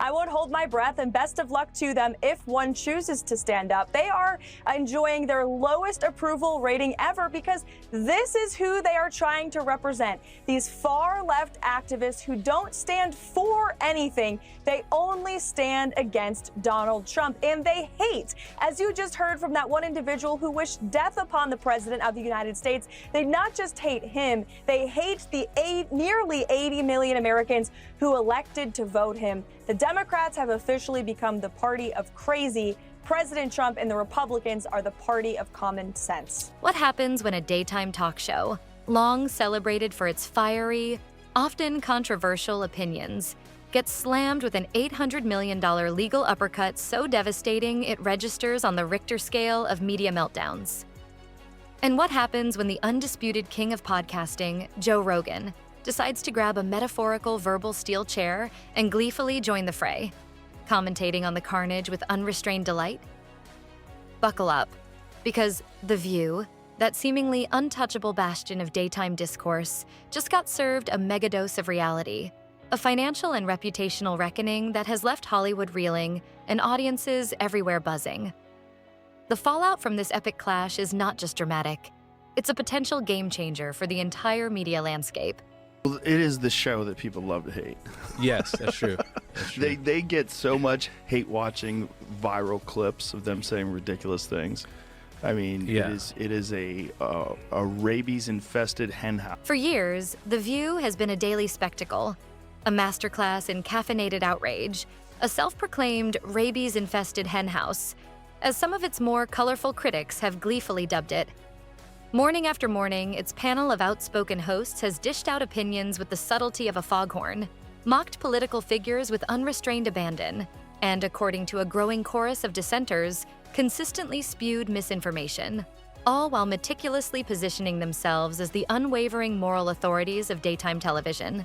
I won't hold my breath, and best of luck to them if one chooses to stand up. They are enjoying their lowest approval rating ever because this is who they are trying to represent. These far-left activists who don't stand for anything. They only stand against Donald Trump, and they hate, as you just heard from that one individual who wished death upon the President of the United States, they not just hate him, they hate the nearly 80 million Americans who elected to vote him. The Democrats have officially become the party of crazy. President Trump and the Republicans are the party of common sense. What happens when a daytime talk show, long celebrated for its fiery, often controversial opinions, gets slammed with an $800 million legal uppercut so devastating it registers on the Richter scale of media meltdowns? And what happens when the undisputed king of podcasting, Joe Rogan, decides to grab a metaphorical verbal steel chair and gleefully join the fray, commentating on the carnage with unrestrained delight? Buckle up, because The View, that seemingly untouchable bastion of daytime discourse, just got served a megadose of reality, a financial and reputational reckoning that has left Hollywood reeling and audiences everywhere buzzing. The fallout from this epic clash is not just dramatic, it's a potential game changer for the entire media landscape. It is the show that people love to hate. Yes, that's true. That's true. They get so much hate watching viral clips of them saying ridiculous things. I mean, Yeah. it is a rabies-infested henhouse. For years, The View has been a daily spectacle, a masterclass in caffeinated outrage, a self-proclaimed rabies-infested henhouse, as some of its more colorful critics have gleefully dubbed it. Morning after morning, its panel of outspoken hosts has dished out opinions with the subtlety of a foghorn, mocked political figures with unrestrained abandon, and, according to a growing chorus of dissenters, consistently spewed misinformation, all while meticulously positioning themselves as the unwavering moral authorities of daytime television.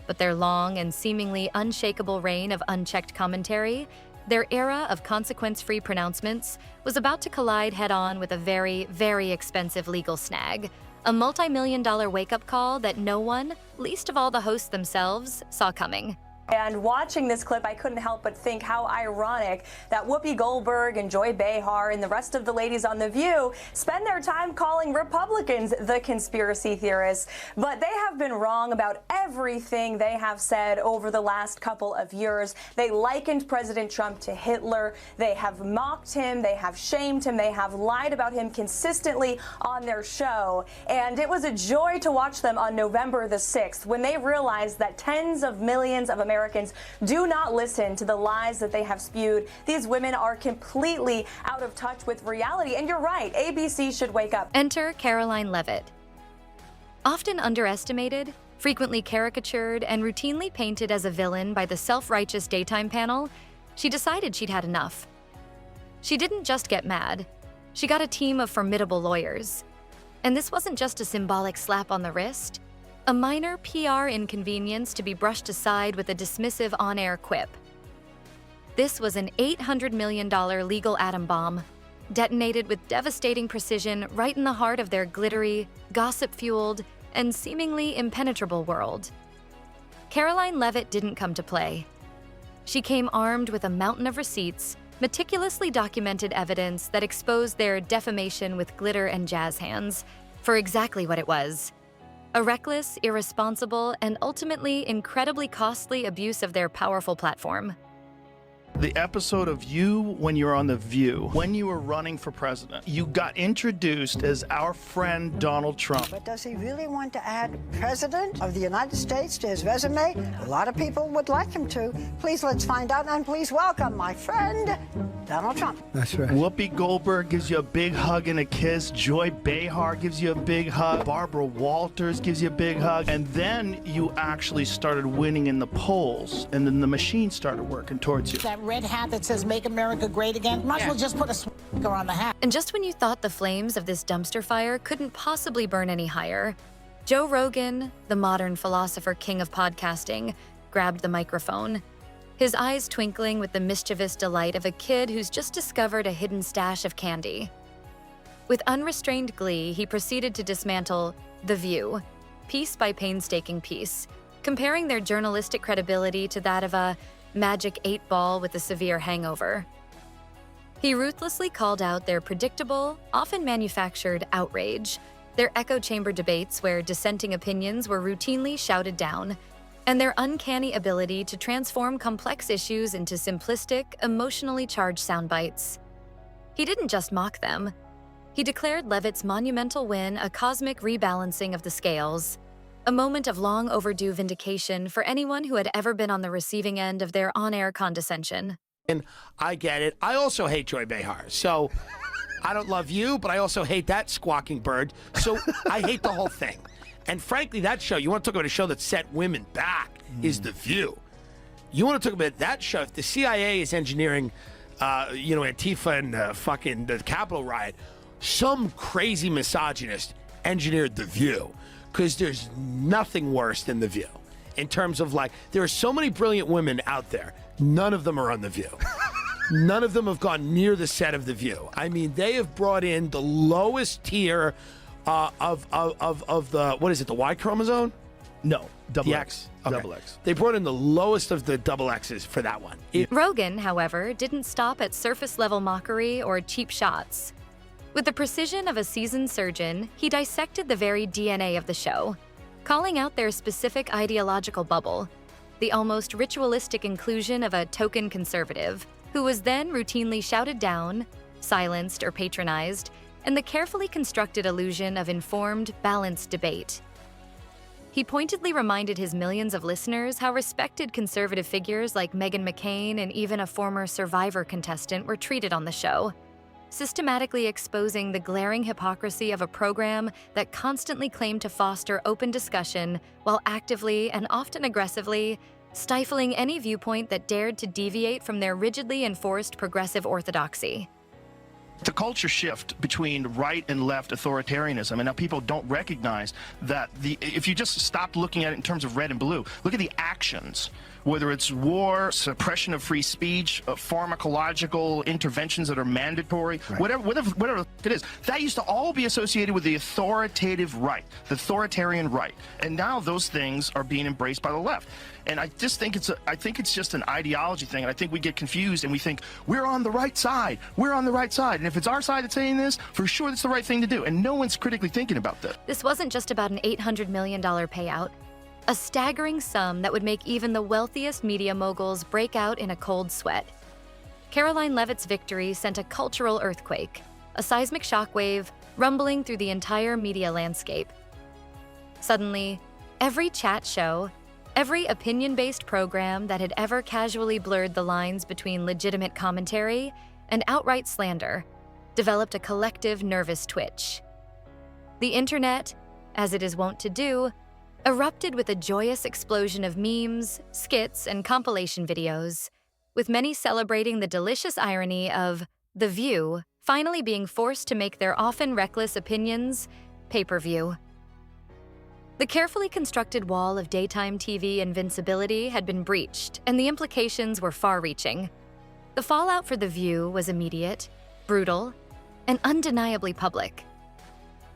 But their long and seemingly unshakable reign of unchecked commentary, their era of consequence-free pronouncements, was about to collide head-on with a very, very expensive legal snag, a multi-million-dollar wake-up call that no one, least of all the hosts themselves, saw coming. And watching this clip, I couldn't help but think how ironic that Whoopi Goldberg and Joy Behar and the rest of the ladies on The View spend their time calling Republicans the conspiracy theorists. But they have been wrong about everything they have said over the last couple of years. They likened President Trump to Hitler. They have mocked him. They have shamed him. They have lied about him consistently on their show. And it was a joy to watch them on November the 6th when they realized that tens of millions of Americans do not listen to the lies that they have spewed. These women are completely out of touch with reality. And you're right, ABC should wake up. Enter Karoline Leavitt. Often underestimated, frequently caricatured, and routinely painted as a villain by the self-righteous daytime panel, she decided she'd had enough. She didn't just get mad. She got a team of formidable lawyers. And this wasn't just a symbolic slap on the wrist, a minor PR inconvenience to be brushed aside with a dismissive on-air quip. This was an $800 million legal atom bomb, detonated with devastating precision right in the heart of their glittery, gossip-fueled, and seemingly impenetrable world. Karoline Leavitt didn't come to play. She came armed with a mountain of receipts, meticulously documented evidence that exposed their defamation with glitter and jazz hands for exactly what it was: a reckless, irresponsible, and ultimately incredibly costly abuse of their powerful platform. The episode of you when you were on The View, when you were running for president, you got introduced as our friend Donald Trump. But does he really want to add President of the United States to his resume? A lot of people would like him to. Please let's find out, and please welcome my friend, Donald Trump. That's right. Whoopi Goldberg gives you a big hug and a kiss. Joy Behar gives you a big hug. Barbara Walters gives you a big hug. And then you actually started winning in the polls, and then the machine started working towards you. That red hat that says "Make America Great Again." Might as well just put a swastika on the hat. And just when you thought the flames of this dumpster fire couldn't possibly burn any higher, Joe Rogan, the modern philosopher king of podcasting, grabbed the microphone, his eyes twinkling with the mischievous delight of a kid who's just discovered a hidden stash of candy. With unrestrained glee, he proceeded to dismantle The View, piece by painstaking piece, comparing their journalistic credibility to that of a magic 8-ball with a severe hangover. He ruthlessly called out their predictable, often manufactured outrage, their echo chamber debates where dissenting opinions were routinely shouted down, and their uncanny ability to transform complex issues into simplistic, emotionally charged sound bites. He didn't just mock them. He declared Leavitt's monumental win a cosmic rebalancing of the scales, a moment of long overdue vindication for anyone who had ever been on the receiving end of their on-air condescension. And I get it. I also hate Joy Behar. So I don't love you, but I also hate that squawking bird. So I hate the whole thing. And frankly, that show, you want to talk about a show that set women back, is The View. You want to talk about that show. If the CIA is engineering, Antifa and fucking the Capitol riot, some crazy misogynist engineered The View. Because there's nothing worse than The View. In terms of there are so many brilliant women out there. None of them are on The View. None of them have gone near the set of The View. I mean, they have brought in the lowest tier of the, what is it, the Y chromosome? No, double X. Okay. Double X. They brought in the lowest of the double X's for that one. Rogan, however, didn't stop at surface-level mockery or cheap shots. With the precision of a seasoned surgeon, he dissected the very DNA of the show, calling out their specific ideological bubble, the almost ritualistic inclusion of a token conservative, who was then routinely shouted down, silenced, or patronized, and the carefully constructed illusion of informed, balanced debate. He pointedly reminded his millions of listeners how respected conservative figures like Meghan McCain and even a former Survivor contestant were treated on the show, systematically exposing the glaring hypocrisy of a program that constantly claimed to foster open discussion while actively and often aggressively stifling any viewpoint that dared to deviate from their rigidly enforced progressive orthodoxy. The culture shift between right and left authoritarianism, and now people don't recognize that if you just stop looking at it in terms of red and blue, look at the actions, whether it's war, suppression of free speech, pharmacological interventions that are mandatory, right. whatever it is, that used to all be associated with the authoritative right, the authoritarian right, and now those things are being embraced by the left. And I just think it's just an ideology thing, and I think we get confused and we think we're on the right side. We're on the right side, and if it's our side that's saying this, for sure that's the right thing to do, and no one's critically thinking about that. This wasn't just about an $800 million payout, a staggering sum that would make even the wealthiest media moguls break out in a cold sweat. Karoline Leavitt's victory sent a cultural earthquake, a seismic shockwave rumbling through the entire media landscape. Suddenly, every chat show, every opinion-based program that had ever casually blurred the lines between legitimate commentary and outright slander developed a collective nervous twitch. The internet, as it is wont to do, erupted with a joyous explosion of memes, skits, and compilation videos, with many celebrating the delicious irony of The View finally being forced to make their often reckless opinions pay-per-view. The carefully constructed wall of daytime TV invincibility had been breached, and the implications were far-reaching. The fallout for The View was immediate, brutal, and undeniably public.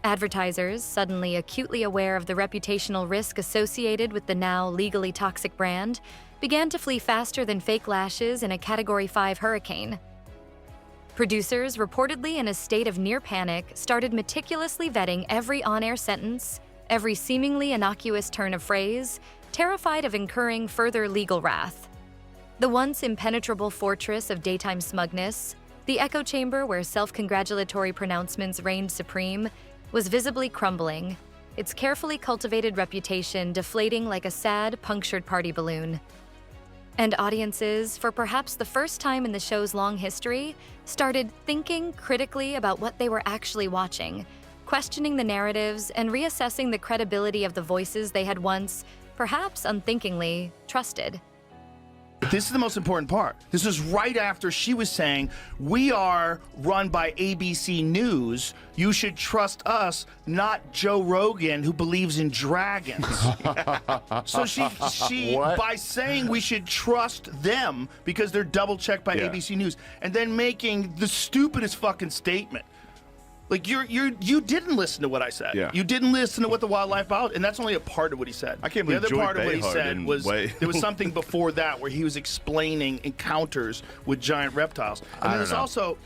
Advertisers, suddenly acutely aware of the reputational risk associated with the now legally toxic brand, began to flee faster than fake lashes in a Category 5 hurricane. Producers, reportedly in a state of near panic, started meticulously vetting every on-air sentence, every seemingly innocuous turn of phrase, terrified of incurring further legal wrath. The once impenetrable fortress of daytime smugness, the echo chamber where self-congratulatory pronouncements reigned supreme, was visibly crumbling, its carefully cultivated reputation deflating like a sad, punctured party balloon. And audiences, for perhaps the first time in the show's long history, started thinking critically about what they were actually watching, questioning the narratives and reassessing the credibility of the voices they had once, perhaps unthinkingly, trusted. This is the most important part. This was right after she was saying, we are run by ABC News. You should trust us, not Joe Rogan, who believes in dragons. So she by saying we should trust them because they're double-checked by ABC News, and then making the stupidest fucking statement. Like you didn't listen to what I said. Yeah. You didn't listen to what the wildlife about, and that's only a part of what he said. I can't the believe other Joy part of what he Behar said didn't was weigh- there was something before that where he was explaining encounters with giant reptiles. And then there's also,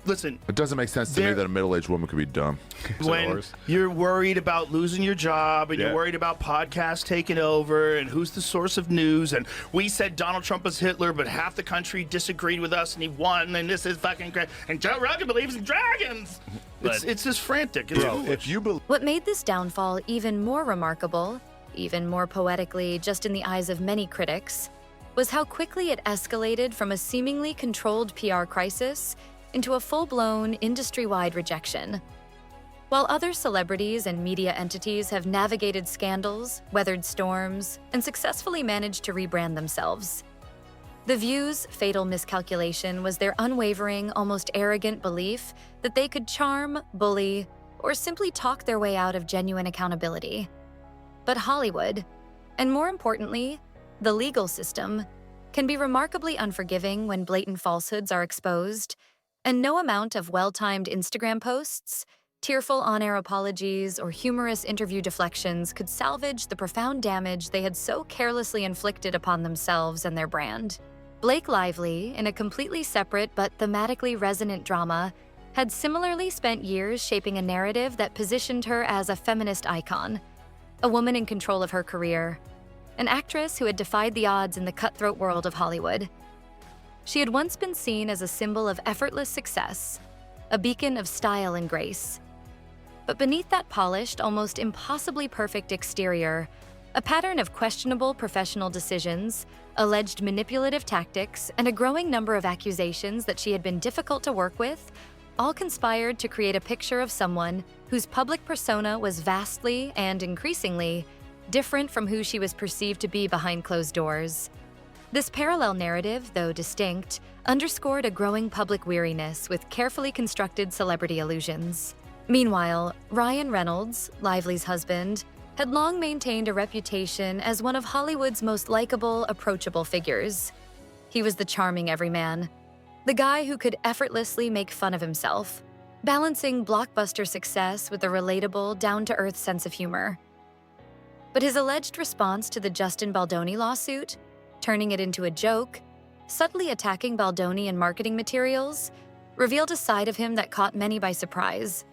listen, It doesn't make sense to me There- that a middle-aged woman could be dumb. when you're worried about losing your job and Yeah. you're worried about podcasts taking over and who's the source of news and we said Donald Trump was Hitler but half the country disagreed with us and he won and this is fucking great and Joe Rogan believes in dragons. It's just frantic. It's Bro, foolish. if you believe What made this downfall even more remarkable, even more poetically just in the eyes of many critics, was how quickly it escalated from a seemingly controlled PR crisis into a full-blown, industry-wide rejection. While other celebrities and media entities have navigated scandals, weathered storms, and successfully managed to rebrand themselves, The View's fatal miscalculation was their unwavering, almost arrogant belief that they could charm, bully, or simply talk their way out of genuine accountability. But Hollywood, and more importantly, the legal system, can be remarkably unforgiving when blatant falsehoods are exposed, and no amount of well-timed Instagram posts, tearful on-air apologies, or humorous interview deflections could salvage the profound damage they had so carelessly inflicted upon themselves and their brand. Blake Lively, in a completely separate but thematically resonant drama, had similarly spent years shaping a narrative that positioned her as a feminist icon, a woman in control of her career, an actress who had defied the odds in the cutthroat world of Hollywood. She had once been seen as a symbol of effortless success, a beacon of style and grace. But beneath that polished, almost impossibly perfect exterior, a pattern of questionable professional decisions, alleged manipulative tactics, and a growing number of accusations that she had been difficult to work with, all conspired to create a picture of someone whose public persona was vastly and increasingly different from who she was perceived to be behind closed doors. This parallel narrative, though distinct, underscored a growing public weariness with carefully constructed celebrity illusions. Meanwhile, Ryan Reynolds, Lively's husband, had long maintained a reputation as one of Hollywood's most likable, approachable figures. He was the charming everyman, the guy who could effortlessly make fun of himself, balancing blockbuster success with a relatable, down-to-earth sense of humor. But his alleged response to the Justin Baldoni lawsuit, turning it into a joke, subtly attacking Baldoni in marketing materials, revealed a side of him that caught many by surprise.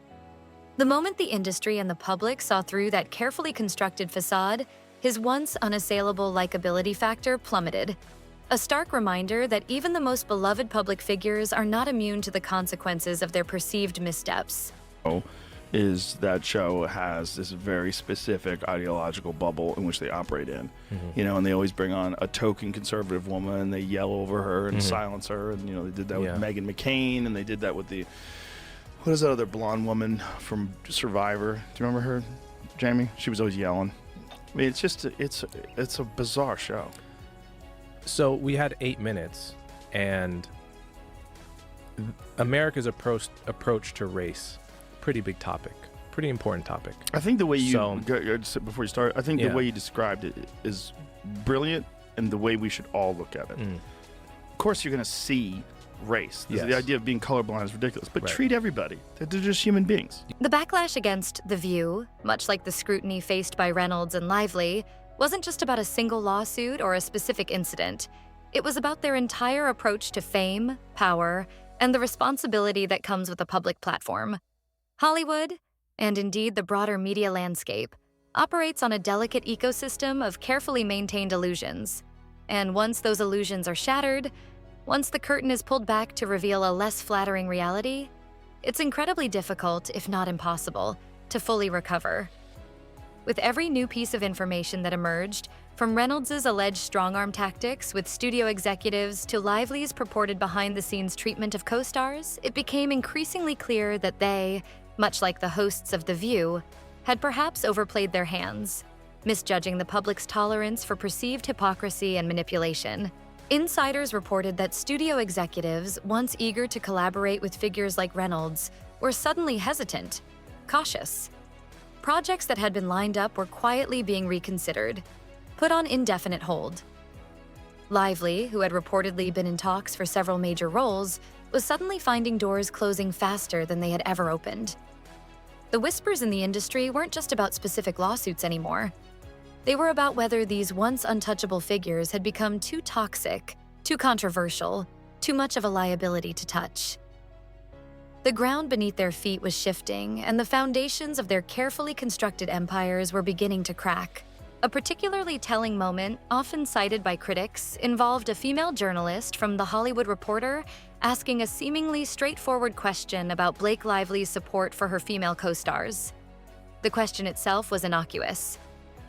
The moment the industry and the public saw through that carefully constructed facade, his once unassailable likability factor plummeted. A stark reminder that even the most beloved public figures are not immune to the consequences of their perceived missteps. Is that show has this very specific ideological bubble in which they operate in. You know, and they always bring on a token conservative woman and they yell over her and silence her. And, you know, they did that with Meghan McCain and they did that with what is that other blonde woman from Survivor? Do you remember her, Jamie? She was always yelling. I mean, it's just, it's a bizarre show. So we had 8 minutes, and America's approach to race, pretty big topic, pretty important topic. I think the way you, So- before you start, I think the Yeah. way you described it is brilliant and the way we should all look at it. Of course, you're going to see race. Yes. The idea of being colorblind is ridiculous, but Right. treat everybody. They're just human beings. The backlash against The View, much like the scrutiny faced by Reynolds and Lively, wasn't just about a single lawsuit or a specific incident. It was about their entire approach to fame, power, and the responsibility that comes with a public platform. Hollywood, and indeed the broader media landscape, operates on a delicate ecosystem of carefully maintained illusions. And once those illusions are shattered, once the curtain is pulled back to reveal a less flattering reality, it's incredibly difficult, if not impossible, to fully recover. With every new piece of information that emerged, from Reynolds' alleged strong-arm tactics with studio executives to Lively's purported behind-the-scenes treatment of co-stars, it became increasingly clear that they, much like the hosts of The View, had perhaps overplayed their hands, misjudging the public's tolerance for perceived hypocrisy and manipulation. Insiders reported that studio executives, once eager to collaborate with figures like Reynolds, were suddenly hesitant, cautious. Projects that had been lined up were quietly being reconsidered, put on indefinite hold. Lively, who had reportedly been in talks for several major roles, was suddenly finding doors closing faster than they had ever opened. The whispers in the industry weren't just about specific lawsuits anymore. They were about whether these once untouchable figures had become too toxic, too controversial, too much of a liability to touch. The ground beneath their feet was shifting, and the foundations of their carefully constructed empires were beginning to crack. A particularly telling moment, often cited by critics, involved a female journalist from The Hollywood Reporter asking a seemingly straightforward question about Blake Lively's support for her female co-stars. The question itself was innocuous,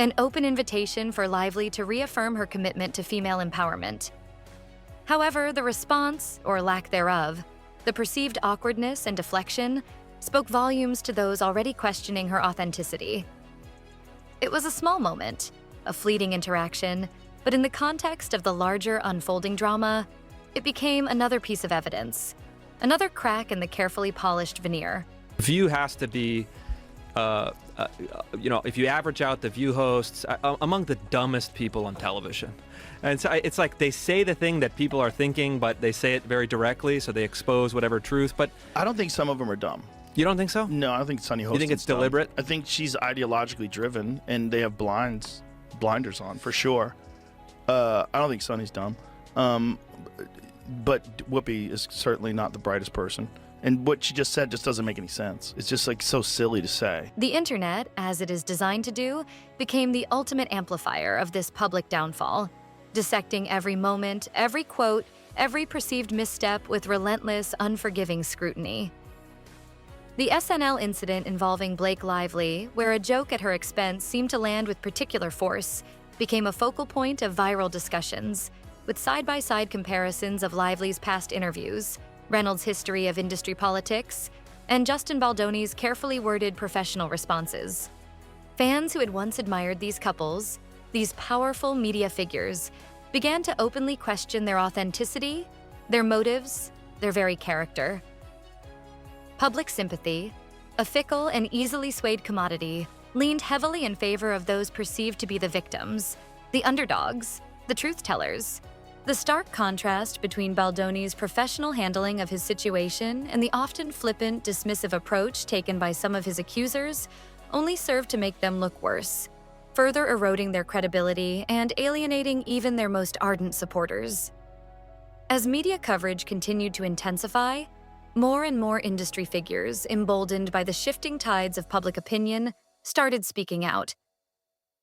an open invitation for Lively to reaffirm her commitment to female empowerment. However, the response, or lack thereof, the perceived awkwardness and deflection, spoke volumes to those already questioning her authenticity. It was a small moment, a fleeting interaction, but in the context of the larger unfolding drama, it became another piece of evidence, another crack in the carefully polished veneer. View has to be, if you average out the View hosts, among the dumbest people on television. And so it's like they say the thing that people are thinking, but they say it very directly, so they expose whatever truth. But I don't think some of them are dumb. You don't think so? No, I don't think Sunny Hostin's You think it's dumb. deliberate? I think she's ideologically driven, and they have blinders on, for sure. I don't think Sunny's dumb. But Whoopi is certainly not the brightest person. And what she just said just doesn't make any sense. It's just like so silly to say. The internet, as it is designed to do, became the ultimate amplifier of this public downfall, dissecting every moment, every quote, every perceived misstep with relentless, unforgiving scrutiny. The SNL incident involving Blake Lively, where a joke at her expense seemed to land with particular force, became a focal point of viral discussions, with side-by-side comparisons of Lively's past interviews, Reynolds' history of industry politics, and Justin Baldoni's carefully worded professional responses. Fans who had once admired these couples, these powerful media figures, began to openly question their authenticity, their motives, their very character. Public sympathy, a fickle and easily swayed commodity, leaned heavily in favor of those perceived to be the victims, the underdogs, the truth-tellers. The stark contrast between Baldoni's professional handling of his situation and the often flippant, dismissive approach taken by some of his accusers only served to make them look worse, further eroding their credibility and alienating even their most ardent supporters. As media coverage continued to intensify, more and more industry figures, emboldened by the shifting tides of public opinion, started speaking out.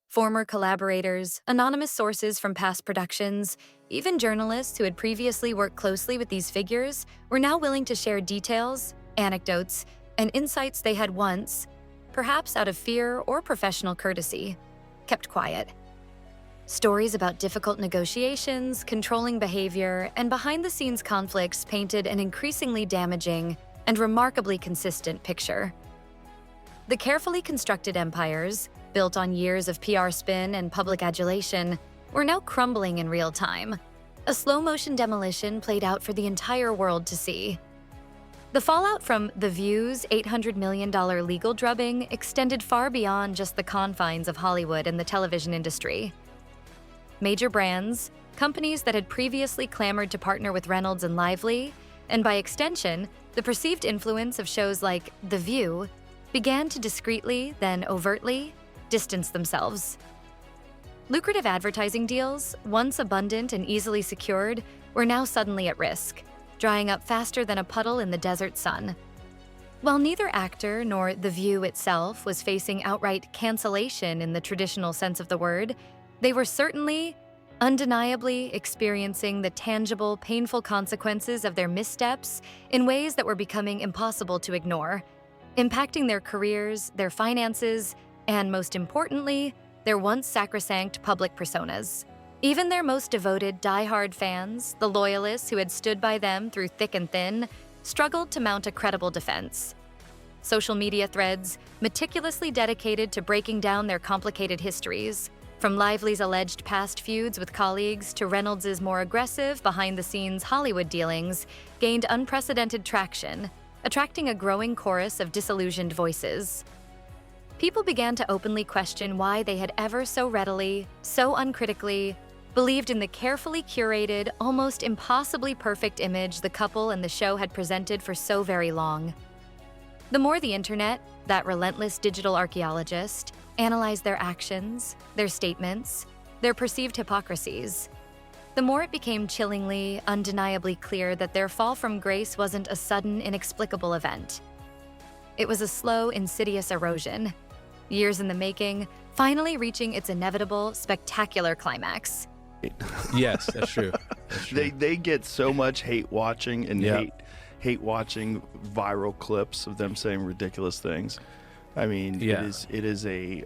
Former collaborators, anonymous sources from past productions, even journalists who had previously worked closely with these figures were now willing to share details, anecdotes, and insights they had once, perhaps out of fear or professional courtesy, kept quiet. Stories about difficult negotiations, controlling behavior, and behind-the-scenes conflicts painted an increasingly damaging and remarkably consistent picture. The carefully constructed empires, built on years of PR spin and public adulation, were now crumbling in real time. A slow-motion demolition played out for the entire world to see. The fallout from The View's $800 million legal drubbing extended far beyond just the confines of Hollywood and the television industry. Major brands, companies that had previously clamored to partner with Reynolds and Lively, and by extension, the perceived influence of shows like The View, began to discreetly, then overtly, distance themselves. Lucrative advertising deals, once abundant and easily secured, were now suddenly at risk, drying up faster than a puddle in the desert sun. While neither actor nor The View itself was facing outright cancellation in the traditional sense of the word, they were certainly, undeniably experiencing the tangible, painful consequences of their missteps in ways that were becoming impossible to ignore, impacting their careers, their finances, and most importantly, their once sacrosanct public personas. Even their most devoted, die-hard fans, the loyalists who had stood by them through thick and thin, struggled to mount a credible defense. Social media threads, meticulously dedicated to breaking down their complicated histories, from Lively's alleged past feuds with colleagues to Reynolds' more aggressive, behind-the-scenes Hollywood dealings, gained unprecedented traction, attracting a growing chorus of disillusioned voices. People began to openly question why they had ever so readily, so uncritically, believed in the carefully curated, almost impossibly perfect image the couple and the show had presented for so very long. The more the internet, that relentless digital archaeologist, analyzed their actions, their statements, their perceived hypocrisies, the more it became chillingly, undeniably clear that their fall from grace wasn't a sudden, inexplicable event. It was a slow, insidious erosion, years in the making, finally reaching its inevitable, spectacular climax. Yes, that's true. That's true. They get so much hate watching and Yeah. hate watching viral clips of them saying ridiculous things. I mean, Yeah. it is a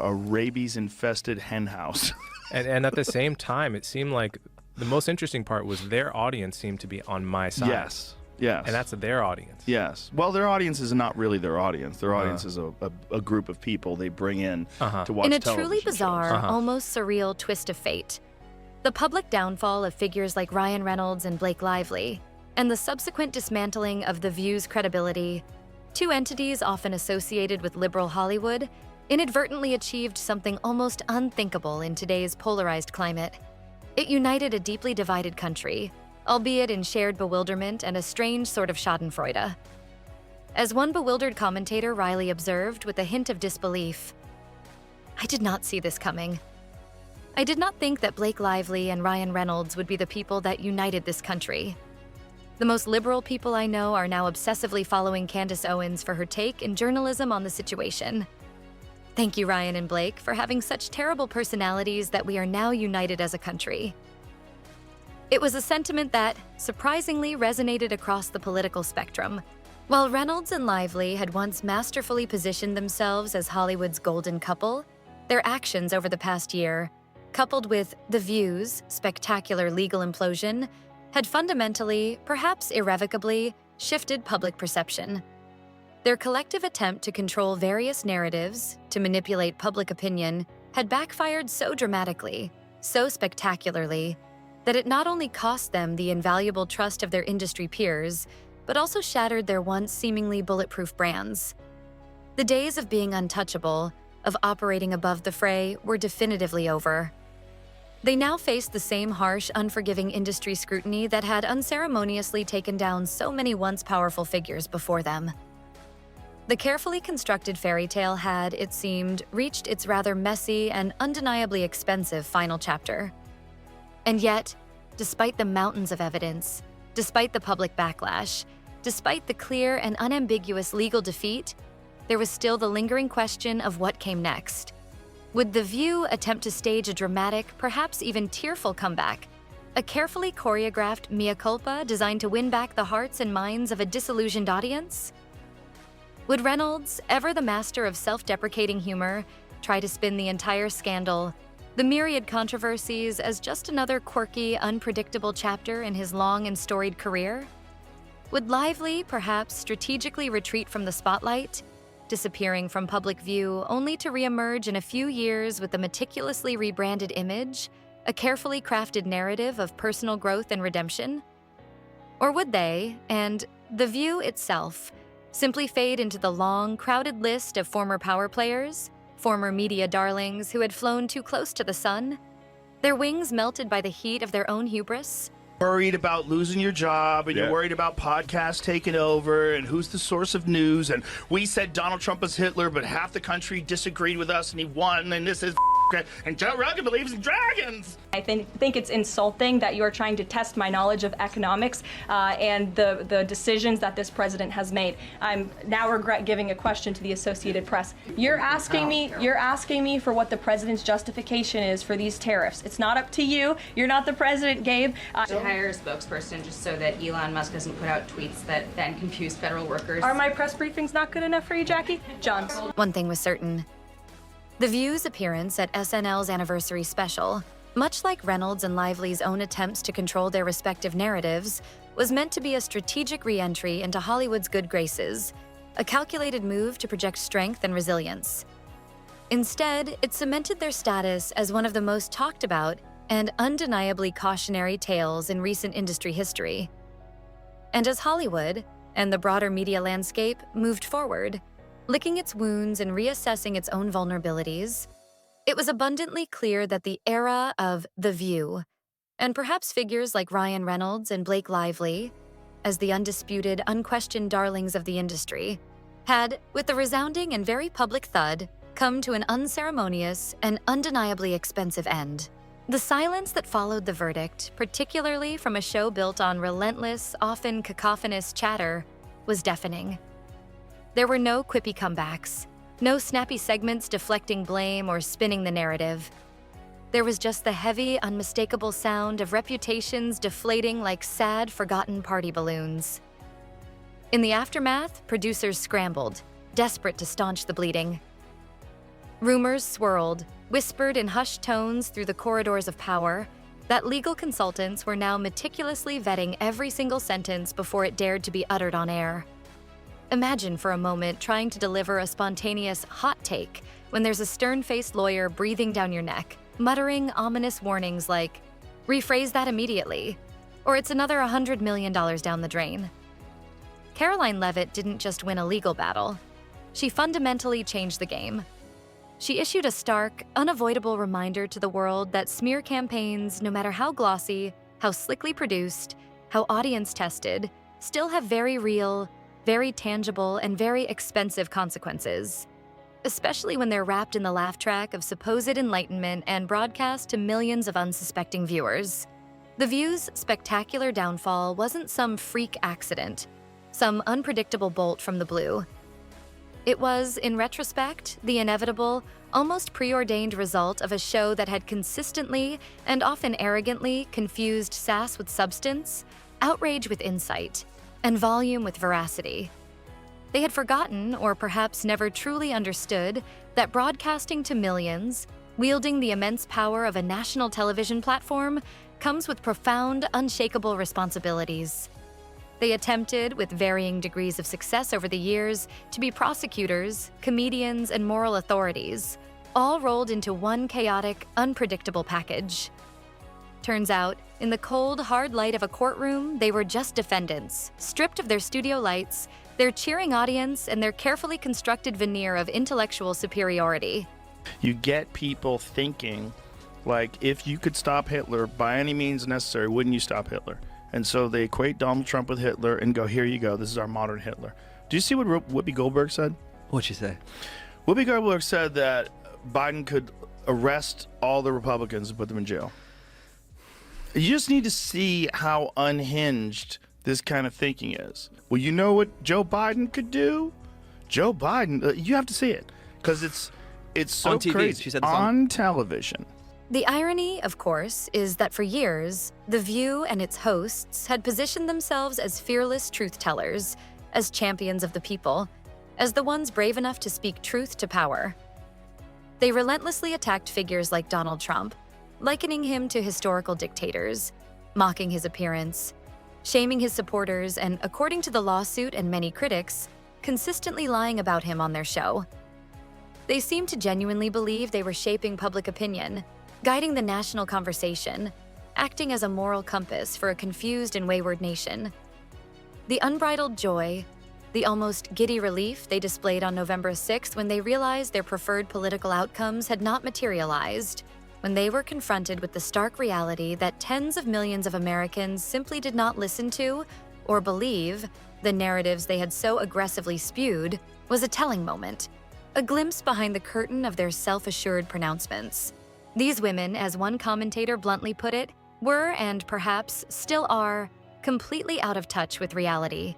rabies infested hen house. And at the same time, it seemed like the most interesting part was their audience seemed to be on my side. Yes. Yes. And that's their audience. Yes. Well, their audience is not really their audience. Their audience is a group of people they bring in to watch In a television truly bizarre, shows. almost surreal twist of fate, the public downfall of figures like Ryan Reynolds and Blake Lively, and the subsequent dismantling of The View's credibility, two entities often associated with liberal Hollywood, inadvertently achieved something almost unthinkable in today's polarized climate. It united a deeply divided country, albeit in shared bewilderment and a strange sort of schadenfreude. As one bewildered commentator wryly observed with a hint of disbelief, "I did not see this coming. I did not think that Blake Lively and Ryan Reynolds would be the people that united this country. The most liberal people I know are now obsessively following Candace Owens for her take in journalism on the situation. Thank you, Ryan and Blake, for having such terrible personalities that we are now united as a country." It was a sentiment that, surprisingly, resonated across the political spectrum. While Reynolds and Lively had once masterfully positioned themselves as Hollywood's golden couple, their actions over the past year, coupled with The View's spectacular legal implosion, had fundamentally, perhaps irrevocably, shifted public perception. Their collective attempt to control various narratives, to manipulate public opinion, had backfired so dramatically, so spectacularly, that it not only cost them the invaluable trust of their industry peers, but also shattered their once seemingly bulletproof brands. The days of being untouchable, of operating above the fray, were definitively over. They now faced the same harsh, unforgiving industry scrutiny that had unceremoniously taken down so many once powerful figures before them. The carefully constructed fairy tale had, it seemed, reached its rather messy and undeniably expensive final chapter. And yet, despite the mountains of evidence, despite the public backlash, despite the clear and unambiguous legal defeat, there was still the lingering question of what came next. Would The View attempt to stage a dramatic, perhaps even tearful comeback, a carefully choreographed mea culpa designed to win back the hearts and minds of a disillusioned audience? Would Reynolds, ever the master of self-deprecating humor, try to spin the entire scandal, the myriad controversies, as just another quirky, unpredictable chapter in his long and storied career? Would Lively perhaps strategically retreat from the spotlight, disappearing from public view only to reemerge in a few years with a meticulously rebranded image, a carefully crafted narrative of personal growth and redemption? Or would they, and The View itself, simply fade into the long, crowded list of former power players, former media darlings who had flown too close to the sun, their wings melted by the heat of their own hubris? Worried about losing your job, and you're worried about podcasts taking over, and who's the source of news, and we said Donald Trump was Hitler, but half the country disagreed with us, and he won, and this is and Joe Rogan believes in dragons. I think it's insulting that you are trying to test my knowledge of economics and the decisions that this president has made. I'm now regret giving a question to the Associated Press. You're asking me for what the president's justification is for these tariffs. It's not up to you. You're not the president, Gabe. To hire a spokesperson just so that Elon Musk doesn't put out tweets that then confuse federal workers. Are my press briefings not good enough for you, Jackie? John. One thing was certain. The View's appearance at SNL's anniversary special, much like Reynolds and Lively's own attempts to control their respective narratives, was meant to be a strategic re-entry into Hollywood's good graces, a calculated move to project strength and resilience. Instead, it cemented their status as one of the most talked about and undeniably cautionary tales in recent industry history. And as Hollywood, and the broader media landscape, moved forward, licking its wounds and reassessing its own vulnerabilities, it was abundantly clear that the era of The View, and perhaps figures like Ryan Reynolds and Blake Lively, as the undisputed, unquestioned darlings of the industry, had, with the resounding and very public thud, come to an unceremonious and undeniably expensive end. The silence that followed the verdict, particularly from a show built on relentless, often cacophonous chatter, was deafening. There were no quippy comebacks, no snappy segments deflecting blame or spinning the narrative. There was just the heavy, unmistakable sound of reputations deflating like sad, forgotten party balloons. In the aftermath, producers scrambled, desperate to staunch the bleeding. Rumors swirled, whispered in hushed tones through the corridors of power, that legal consultants were now meticulously vetting every single sentence before it dared to be uttered on air. Imagine for a moment trying to deliver a spontaneous hot take when there's a stern-faced lawyer breathing down your neck, muttering ominous warnings like, "Rephrase that immediately," or "It's another $100 million down the drain." Karoline Leavitt didn't just win a legal battle. She fundamentally changed the game. She issued a stark, unavoidable reminder to the world that smear campaigns, no matter how glossy, how slickly produced, how audience-tested, still have very real, very tangible, and very expensive consequences, especially when they're wrapped in the laugh track of supposed enlightenment and broadcast to millions of unsuspecting viewers. The View's spectacular downfall wasn't some freak accident, some unpredictable bolt from the blue. It was, in retrospect, the inevitable, almost preordained result of a show that had consistently and often arrogantly confused sass with substance, outrage with insight, and volume with veracity. They had forgotten, or perhaps never truly understood, that broadcasting to millions, wielding the immense power of a national television platform, comes with profound, unshakable responsibilities. They attempted, with varying degrees of success over the years, to be prosecutors, comedians, and moral authorities, all rolled into one chaotic, unpredictable package. Turns out, in the cold, hard light of a courtroom, they were just defendants, stripped of their studio lights, their cheering audience, and their carefully constructed veneer of intellectual superiority. You get people thinking, like, if you could stop Hitler by any means necessary, wouldn't you stop Hitler? And so they equate Donald Trump with Hitler and go, here you go, this is our modern Hitler. Do you see what Whoopi Goldberg said? What'd she say? Whoopi Goldberg said that Biden could arrest all the Republicans and put them in jail. You just need to see how unhinged this kind of thinking is. Well, you know what Joe Biden could do? Joe Biden, you have to see it, because it's so on TV. crazy. She said this on television. The irony, of course, is that for years, The View and its hosts had positioned themselves as fearless truth-tellers, as champions of the people, as the ones brave enough to speak truth to power. They relentlessly attacked figures like Donald Trump, likening him to historical dictators, mocking his appearance, shaming his supporters, and, according to the lawsuit and many critics, consistently lying about him on their show. They seemed to genuinely believe they were shaping public opinion, guiding the national conversation, acting as a moral compass for a confused and wayward nation. The unbridled joy, the almost giddy relief they displayed on November 6th when they realized their preferred political outcomes had not materialized, when they were confronted with the stark reality that tens of millions of Americans simply did not listen to or believe the narratives they had so aggressively spewed, was a telling moment, a glimpse behind the curtain of their self-assured pronouncements. These women, as one commentator bluntly put it, were, and perhaps still are, completely out of touch with reality.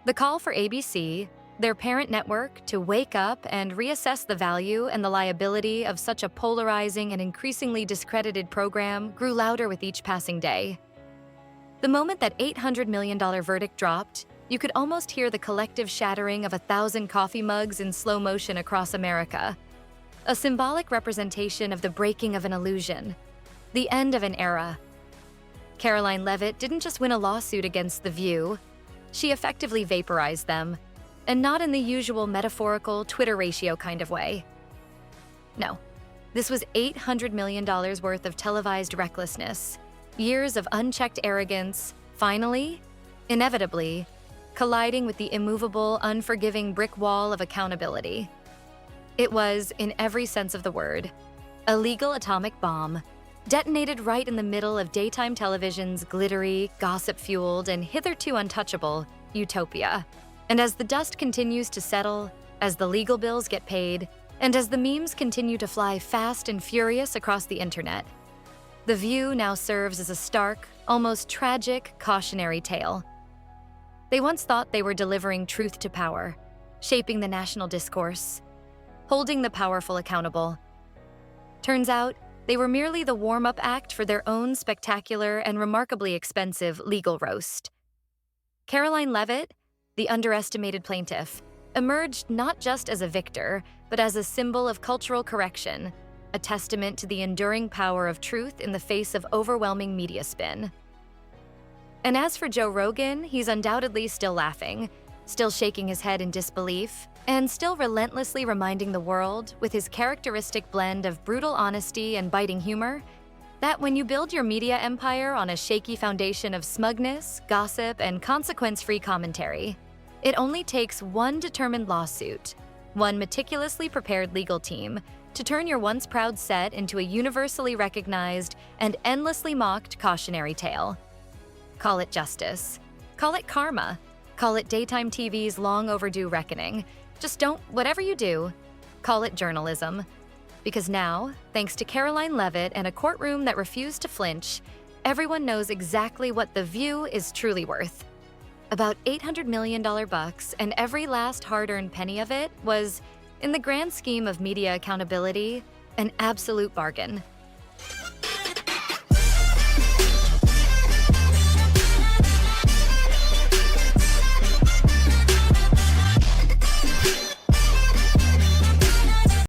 The call for ABC, their parent network, to wake up and reassess the value and the liability of such a polarizing and increasingly discredited program grew louder with each passing day. The moment that $800 million verdict dropped, you could almost hear the collective shattering of 1,000 coffee mugs in slow motion across America. A symbolic representation of the breaking of an illusion, the end of an era. Karoline Leavitt didn't just win a lawsuit against The View, she effectively vaporized them, and not in the usual metaphorical Twitter ratio kind of way. No, this was $800 million worth of televised recklessness, years of unchecked arrogance, finally, inevitably, colliding with the immovable, unforgiving brick wall of accountability. It was, in every sense of the word, a legal atomic bomb, detonated right in the middle of daytime television's glittery, gossip-fueled, and hitherto untouchable utopia. And as the dust continues to settle, as the legal bills get paid, and as the memes continue to fly fast and furious across the internet, The View now serves as a stark, almost tragic, cautionary tale. They once thought they were delivering truth to power, shaping the national discourse, holding the powerful accountable. Turns out, they were merely the warm-up act for their own spectacular and remarkably expensive legal roast. Karoline Leavitt, the underestimated plaintiff, emerged not just as a victor, but as a symbol of cultural correction, a testament to the enduring power of truth in the face of overwhelming media spin. And as for Joe Rogan, he's undoubtedly still laughing, still shaking his head in disbelief, and still relentlessly reminding the world, with his characteristic blend of brutal honesty and biting humor, that when you build your media empire on a shaky foundation of smugness, gossip, and consequence-free commentary, it only takes one determined lawsuit, one meticulously prepared legal team, to turn your once proud set into a universally recognized and endlessly mocked cautionary tale. Call it justice. Call it karma. Call it daytime TV's long overdue reckoning. Just don't, whatever you do, call it journalism. Because now, thanks to Karoline Leavitt and a courtroom that refused to flinch, everyone knows exactly what The View is truly worth. About $800 million bucks, and every last hard-earned penny of it was, in the grand scheme of media accountability, an absolute bargain.